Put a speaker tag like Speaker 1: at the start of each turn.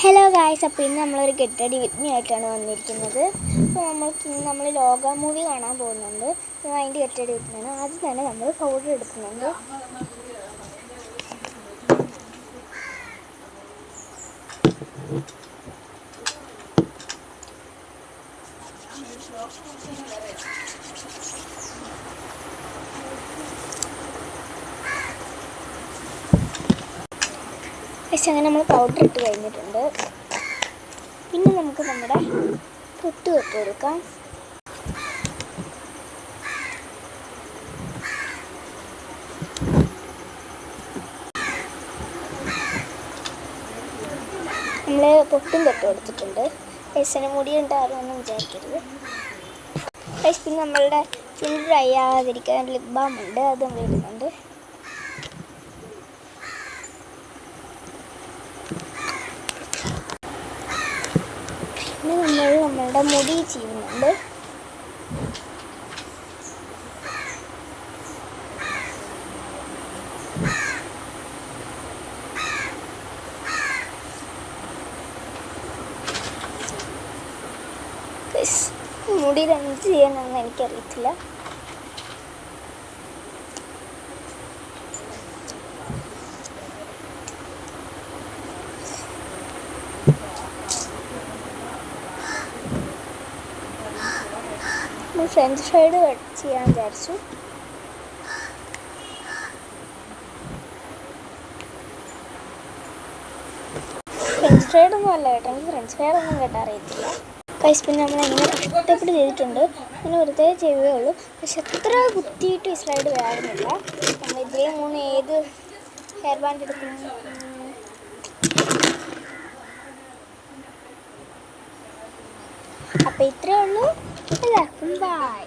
Speaker 1: Hello guys, അപ്പോൾ ഇന്ന് നമ്മളൊരു ഗെറ്റ് റെഡി വിത്ത് മീ ആയിട്ടാണ് വന്നിരിക്കുന്നത്. അപ്പോൾ നമ്മൾ ലോക മൂവി കാണാൻ പോകുന്നുണ്ട്. അതിൻ്റെ ഗെറ്റ് റെഡി വിത്ത് മീ ആണ്. ആദ്യം തന്നെ നമ്മൾ പൗഡർ എടുക്കുന്നുണ്ട്. പക്ഷേ അങ്ങനെ നമ്മൾ പൗഡർ ഇട്ട് കഴിഞ്ഞിട്ടുണ്ട്. പിന്നെ നമുക്ക് നമ്മുടെ പൊട്ട് തൊട്ട് കൊടുക്കാം. നമ്മൾ പൊട്ടും തൊട്ട് കൊടുത്തിട്ടുണ്ട്. പൈസന് മുടി ഉണ്ടാകുമെന്ന് വിചാരിക്കരുത്. പിന്നെ നമ്മളുടെ ചുണ്ട് ഡ്രൈ ആകാതിരിക്കാൻ ലിപ് ബാം ഉണ്ട്, അത് നമ്മൾ ഇടുന്നുണ്ട്. പിന്നെ നമ്മളുടെ മുടി ചെയ്യുന്നുണ്ട്. മുടി എന്ത് ചെയ്യാനൊന്നും എനിക്കറിയത്തില്ല. ഫ്രഞ്ച് ഫ്രൈഡ് കട്ട് ചെയ്യാൻ വിചാരിച്ചു. ഫ്രഞ്ച് ഫ്രൈഡ് ഒന്നും അല്ല കേട്ടോ, എനിക്ക് ഫ്രഞ്ച് ഫ്രൈഡ് ഒന്നും കേട്ടാ അറിയത്തില്ല. പിന്നെ നമ്മൾ എങ്ങനെ കഷ്ടപ്പെട്ട് ചെയ്തിട്ടുണ്ട്, അങ്ങനെ വെറുതെ ചെയ്തേ ഉള്ളൂ. പക്ഷെ അത്ര കുത്തിയിട്ട് ഈ സ്ലൈഡ് വേറുന്നില്ല. നമ്മൾ ഇതേ ഏത് ഹെയർ ബാൻഡ് എടുക്കുന്നു. അപ്പോൾ ഇത്രയേ ഉള്ളൂ. എല്ലാവർക്കും ബൈ.